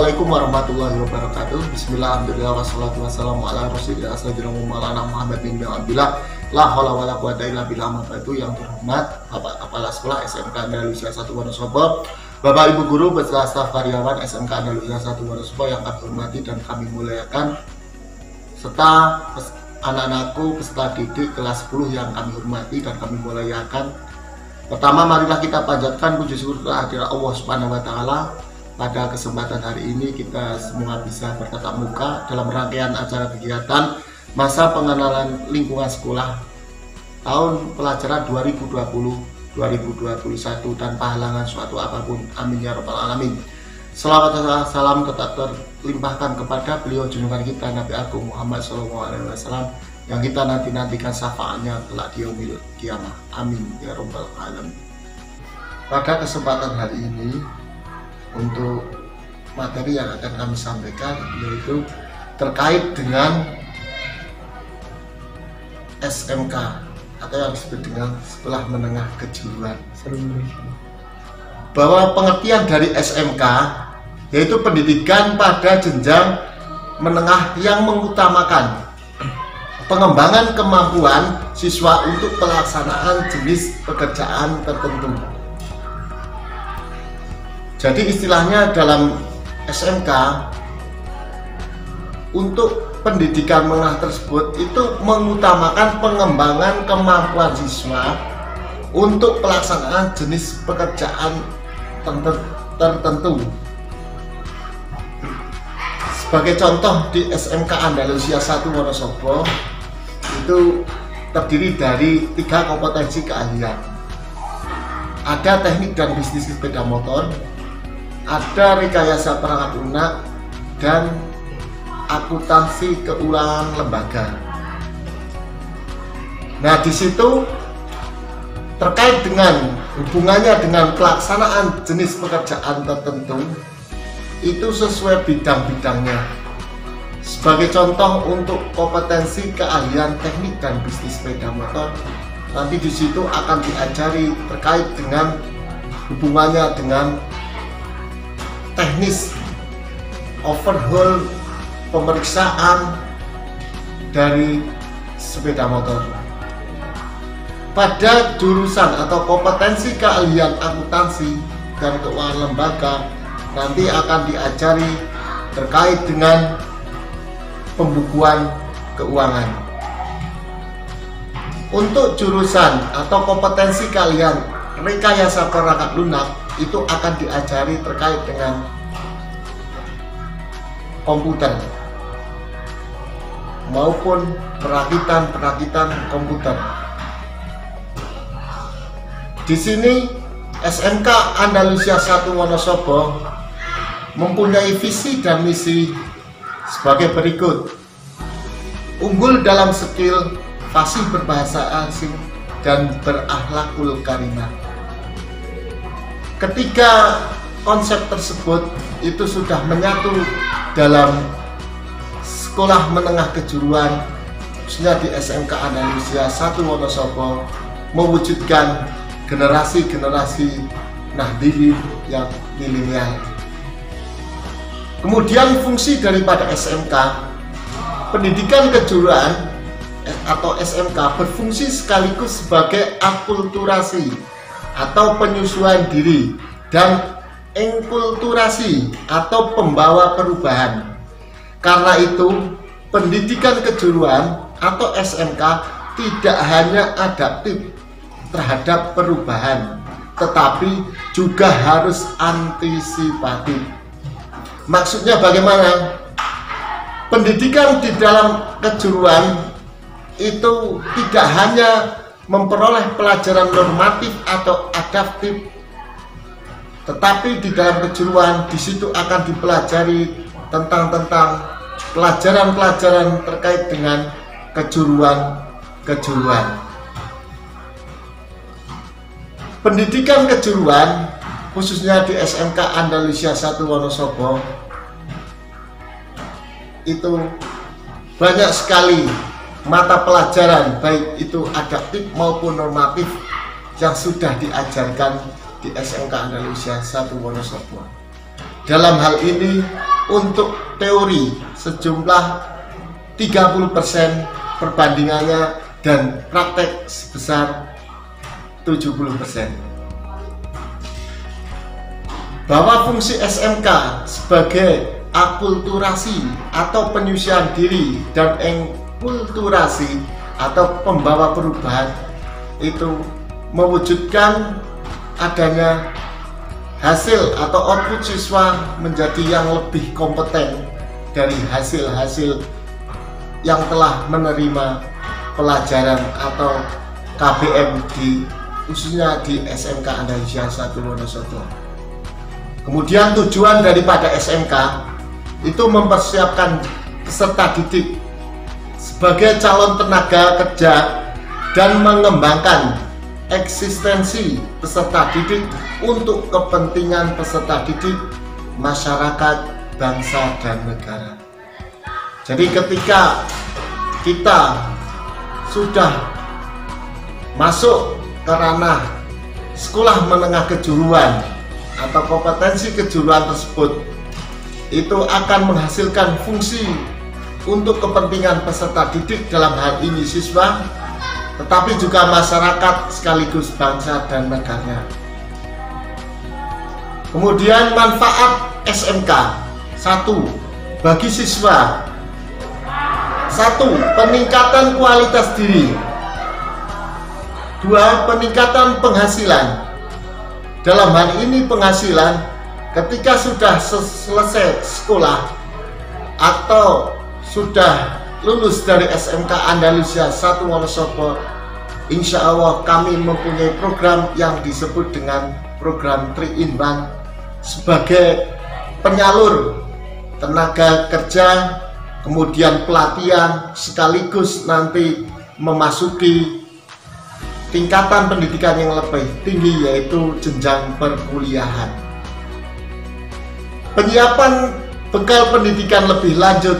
Assalamualaikum warahmatullahi wabarakatuh. Bismillah, alhamdulillah, wassalatu wassalamu ala rasulillah sayyidina Maulana Muhammad bin Abdillah. La haula wala quwata illa billah. Itu yang terhormat Bapak Kepala Sekolah SMK Andalusia 1 Wonosobo, Bapak Ibu Guru beserta staf karyawan SMK Andalusia 1 Wonosobo yang kami hormati dan kami muliakan, serta anak-anakku peserta didik kelas 10 yang kami hormati dan kami muliakan. Pertama, marilah kita panjatkan puji syukur kehadirat Allah Subhanahu wa taala. Pada kesempatan hari ini kita semua bisa bertatap muka dalam rangkaian acara kegiatan masa pengenalan lingkungan sekolah tahun pelajaran 2020-2021 tanpa halangan suatu apapun. Amin ya rabbal alamin. Selawat dan salam tetap terlimpahkan kepada beliau junjungan kita Nabi Agung Muhammad SAW yang kita nantikan syafaatnya kelak di yaumil kiamah. Amin ya rabbal alamin. Pada kesempatan hari ini, untuk materi yang akan kami sampaikan yaitu terkait dengan SMK atau yang disebut dengan sekolah menengah kejuruan. Bahwa pengertian dari SMK yaitu pendidikan pada jenjang menengah yang mengutamakan pengembangan kemampuan siswa untuk pelaksanaan jenis pekerjaan tertentu. Jadi istilahnya dalam SMK untuk pendidikan menengah tersebut itu mengutamakan pengembangan kemampuan siswa untuk pelaksanaan jenis pekerjaan tertentu. Sebagai contoh, di SMK Andalusia 1 Wonosobo itu terdiri dari 3 kompetensi keahlian. Ada teknik dan bisnis sepeda motor, ada rekayasa perangkat lunak, dan akuntansi keuangan lembaga. Nah, di situ terkait dengan hubungannya dengan pelaksanaan jenis pekerjaan tertentu itu sesuai bidang-bidangnya. Sebagai contoh untuk kompetensi keahlian teknik dan bisnis sepeda motor, nanti di situ akan diajari terkait dengan hubungannya dengan teknis overhaul pemeriksaan dari sepeda motor. Pada jurusan atau kompetensi keahlian akuntansi dan keuangan lembaga nanti akan diajari terkait dengan pembukuan keuangan. Untuk jurusan atau kompetensi keahlian rekayasa perangkat lunak itu akan diajari terkait dengan komputer maupun perakitan komputer. Di sini SMK Andalusia 1 Wonosobo mempunyai visi dan misi sebagai berikut: unggul dalam skill fasih berbahasa asing dan berakhlakul karimah. Ketiga konsep tersebut itu sudah menyatu dalam sekolah menengah kejuruan, khususnya di SMK Andalusia 1 Wonosobo, mewujudkan generasi-generasi Nahdliyin yang milenial. Kemudian fungsi daripada SMK, pendidikan kejuruan atau SMK berfungsi sekaligus sebagai akulturasi atau penyesuaian diri dan enkulturasi atau pembawa perubahan. Karena itu, pendidikan kejuruan atau SMK tidak hanya adaptif terhadap perubahan, tetapi juga harus antisipatif. Maksudnya bagaimana? Pendidikan di dalam kejuruan itu tidak hanya memperoleh pelajaran normatif atau adaptif, tetapi di dalam kejuruan di situ akan dipelajari tentang pelajaran-pelajaran terkait dengan kejuruan. Pendidikan kejuruan khususnya di SMK Andalusia 1 Wonosobo itu banyak sekali mata pelajaran, baik itu adaptif maupun normatif, yang sudah diajarkan di SMK Andalusia 1 Wonosobo. Dalam hal ini untuk teori sejumlah 30% perbandingannya, dan praktek sebesar 70%. Bahwa fungsi SMK sebagai akulturasi atau penyucian diri dan enkulturasi atau pembawa perubahan itu mewujudkan adanya hasil atau output siswa menjadi yang lebih kompeten dari hasil-hasil yang telah menerima pelajaran atau KBM khususnya di SMK Andalusia 1 Wonosobo. Kemudian tujuan daripada SMK itu mempersiapkan peserta didik sebagai calon tenaga kerja dan mengembangkan eksistensi peserta didik untuk kepentingan peserta didik, masyarakat, bangsa, dan negara. Jadi ketika kita sudah masuk ke ranah sekolah menengah kejuruan atau kompetensi kejuruan tersebut, itu akan menghasilkan fungsi untuk kepentingan peserta didik, dalam hal ini siswa, tetapi juga masyarakat sekaligus bangsa dan negara. Kemudian manfaat SMK: 1. Bagi siswa, 1. Peningkatan kualitas diri. 2. Peningkatan penghasilan. Dalam hal ini penghasilan ketika sudah selesai sekolah atau sudah lulus dari SMK Andalusia 1 Wonosobo, insya Allah kami mempunyai program yang disebut dengan program 3-in-1 sebagai penyalur tenaga kerja, kemudian pelatihan, sekaligus nanti memasuki tingkatan pendidikan yang lebih tinggi, yaitu jenjang perkuliahan. Penyiapan bekal pendidikan lebih lanjut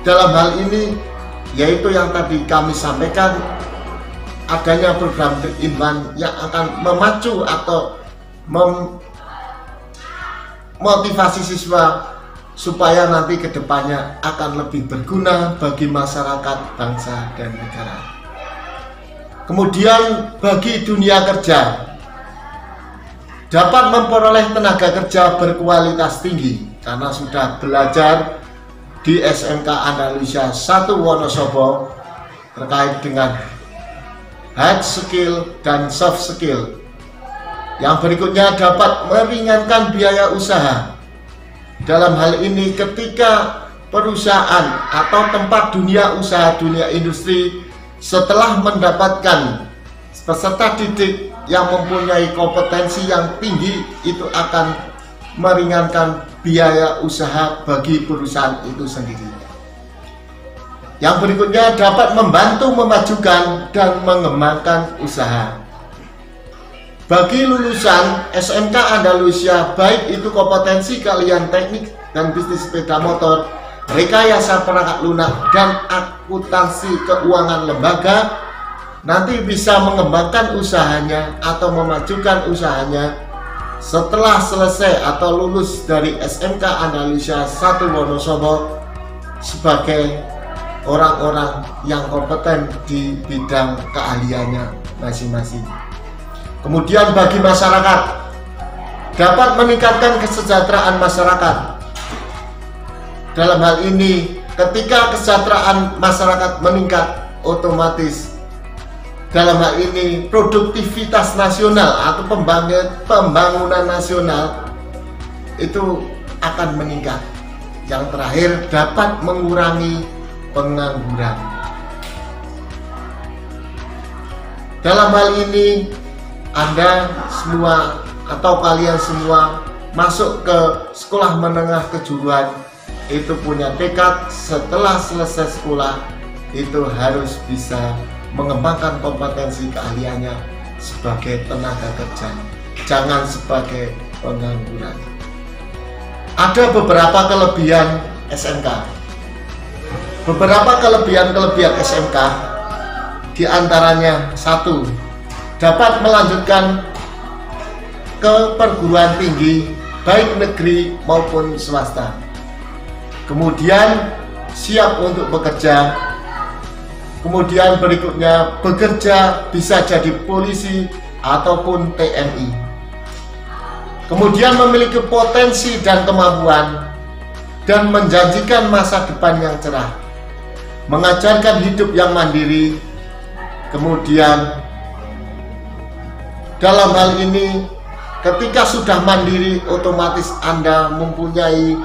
dalam hal ini yaitu yang tadi kami sampaikan, adanya program 3-in-1 yang akan memacu atau memotivasi siswa supaya nanti kedepannya akan lebih berguna bagi masyarakat, bangsa, dan negara. Kemudian bagi dunia kerja, dapat memperoleh tenaga kerja berkualitas tinggi karena sudah belajar di SMK Andalusia 1 Wonosobo terkait dengan hard skill dan soft skill. Yang berikutnya dapat meringankan biaya usaha. Dalam hal ini ketika perusahaan atau tempat dunia usaha, dunia industri setelah mendapatkan peserta didik yang mempunyai kompetensi yang tinggi, itu akan meringankan biaya usaha bagi perusahaan itu sendiri. Yang berikutnya dapat membantu memajukan dan mengembangkan usaha. Bagi lulusan SMK Andalusia, baik itu kompetensi kalian teknik dan bisnis sepeda motor, rekayasa perangkat lunak, dan akuntansi keuangan lembaga, nanti bisa mengembangkan usahanya atau memajukan usahanya setelah selesai atau lulus dari SMK Andalusia 1 Wonosobo sebagai orang-orang yang kompeten di bidang keahliannya masing-masing. Kemudian bagi masyarakat, dapat meningkatkan kesejahteraan masyarakat. Dalam hal ini ketika kesejahteraan masyarakat meningkat, otomatis dalam hal ini produktivitas nasional atau pembangunan nasional itu akan meningkat. Yang terakhir dapat mengurangi pengangguran. Dalam hal ini Anda semua atau kalian semua masuk ke sekolah menengah kejuruan itu punya tekad setelah selesai sekolah itu harus bisa mengembangkan kompetensi keahliannya sebagai tenaga kerja, jangan sebagai pengangguran. Ada beberapa kelebihan SMK. Beberapa kelebihan SMK diantaranya: 1. Dapat melanjutkan ke perguruan tinggi baik negeri maupun swasta. Kemudian siap untuk bekerja. Kemudian berikutnya bekerja bisa jadi polisi ataupun TNI. Kemudian memiliki potensi dan kemampuan dan menjanjikan masa depan yang cerah. Mengajarkan hidup yang mandiri. Kemudian dalam hal ini ketika sudah mandiri, otomatis Anda mempunyai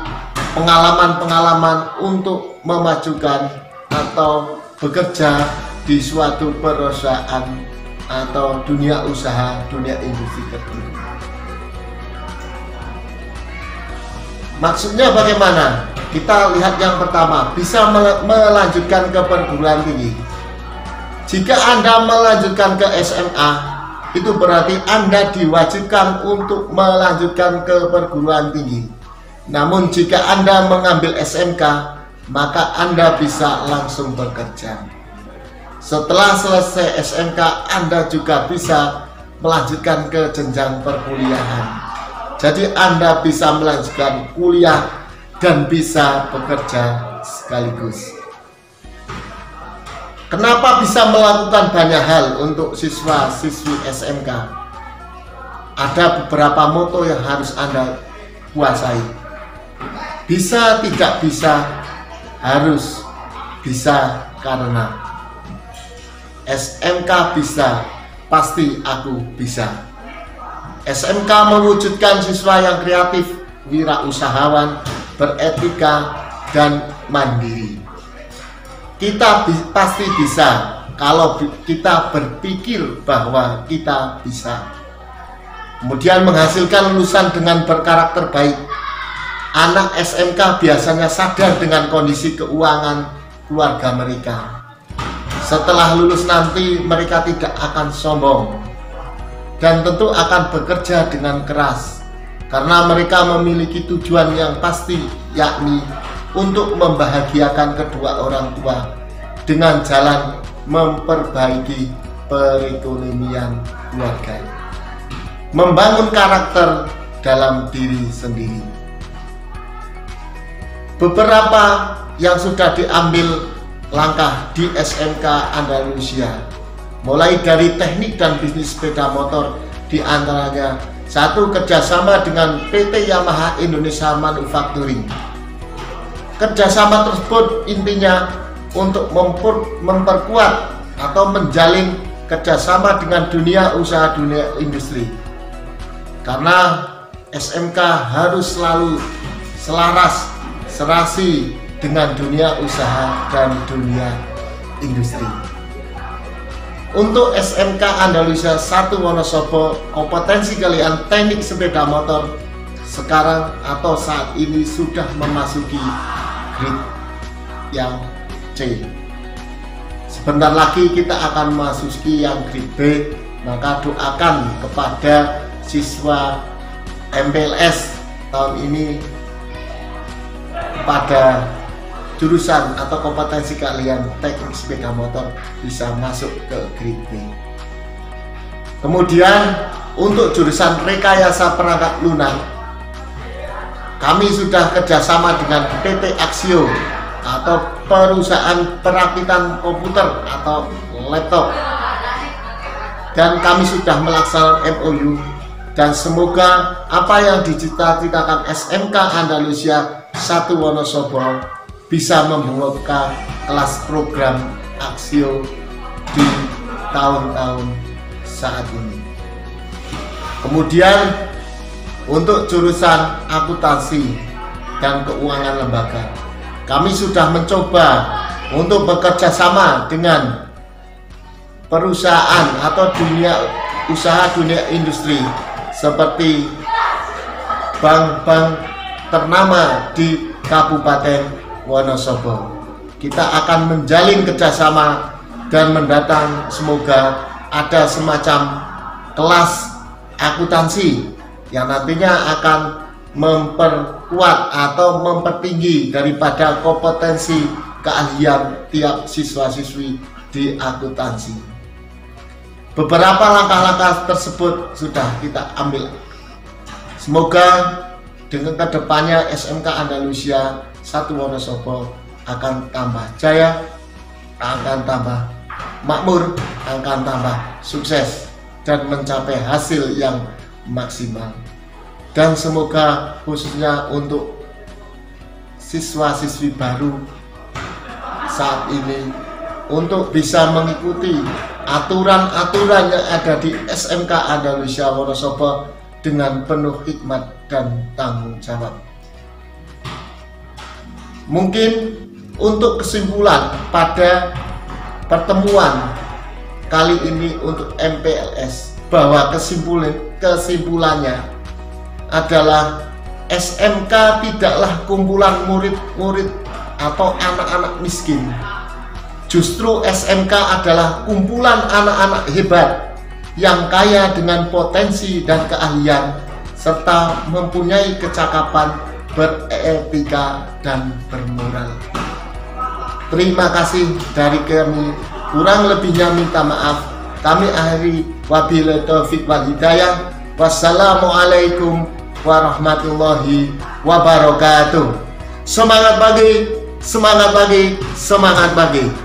pengalaman-pengalaman untuk memajukan atau bekerja di suatu perusahaan atau dunia usaha, dunia industri tertentu. Maksudnya bagaimana? Kita lihat yang pertama, bisa melanjutkan ke perguruan tinggi. Jika Anda melanjutkan ke SMA, itu berarti Anda diwajibkan untuk melanjutkan ke perguruan tinggi. Namun jika Anda mengambil SMK, maka Anda bisa langsung bekerja. Setelah selesai SMK, Anda juga bisa melanjutkan ke jenjang perkuliahan. Jadi Anda bisa melanjutkan kuliah dan bisa bekerja sekaligus. Kenapa bisa melakukan banyak hal untuk siswa-siswi SMK? Ada beberapa moto yang harus Anda kuasai. Bisa, tidak bisa, harus, bisa, karena. SMK bisa, pasti aku bisa. SMK mewujudkan siswa yang kreatif, wirausahawan, beretika, dan mandiri. Kita pasti bisa kalau kita berpikir bahwa kita bisa. Kemudian menghasilkan lulusan dengan berkarakter baik. Anak SMK biasanya sadar dengan kondisi keuangan keluarga mereka. Setelah lulus nanti mereka tidak akan sombong dan tentu akan bekerja dengan keras karena mereka memiliki tujuan yang pasti, yakni untuk membahagiakan kedua orang tua dengan jalan memperbaiki perekonomian keluarga, membangun karakter dalam diri sendiri. Beberapa yang sudah diambil langkah di SMK Andalusia, mulai dari teknik dan bisnis sepeda motor, di antaranya 1. Kerjasama dengan PT Yamaha Indonesia Manufacturing. Kerjasama tersebut intinya untuk memperkuat atau menjalin kerjasama dengan dunia usaha, dunia industri. Karena SMK harus selalu selaras, serasi dengan dunia usaha dan dunia industri. Untuk SMK Andalusia 1 Wonosobo, kompetensi kalian teknik sepeda motor sekarang atau saat ini sudah memasuki grade yang C. Sebentar lagi kita akan memasuki yang grade B, maka doakan kepada siswa MPLS tahun ini pada jurusan atau kompetensi kalian teknik sepeda motor bisa masuk ke grade B. Kemudian untuk jurusan rekayasa perangkat lunak, kami sudah kerjasama dengan PT Axio atau perusahaan perakitan komputer atau laptop, dan kami sudah melaksanakan MOU, dan semoga apa yang dicita-citakan SMK Andalusia 1 Wonosobo bisa membuka kelas program Axio di tahun-tahun saat ini. Kemudian untuk jurusan akuntansi dan keuangan lembaga, kami sudah mencoba untuk bekerja sama dengan perusahaan atau dunia usaha, dunia industri seperti bank-bank ternama di Kabupaten Wonosobo. Kita akan menjalin kerjasama dan mendatang semoga ada semacam kelas akuntansi yang nantinya akan memperkuat atau mempertinggi daripada kompetensi keahlian tiap siswa-siswi di akuntansi. Beberapa langkah-langkah tersebut sudah kita ambil. Semoga dengan kedepannya SMK Andalusia 1 Wonosobo akan tambah jaya, akan tambah makmur, akan tambah sukses dan mencapai hasil yang maksimal. Dan semoga khususnya untuk siswa-siswi baru saat ini untuk bisa mengikuti aturan-aturan yang ada di SMK Andalusia Wonosobo dengan penuh hikmat dan tanggung jawab. Mungkin untuk kesimpulan pada pertemuan kali ini untuk MPLS, bahwa kesimpulannya adalah SMK tidaklah kumpulan murid-murid atau anak-anak miskin. Justru SMK adalah kumpulan anak-anak hebat yang kaya dengan potensi dan keahlian serta mempunyai kecakapan, beretika dan bermoral. Terima kasih dari kami, kurang lebihnya minta maaf. Kami akhiri, wabillahi taufiq wal hidayah. Wassalamualaikum warahmatullahi wabarakatuh. Semangat pagi, semangat pagi, semangat pagi.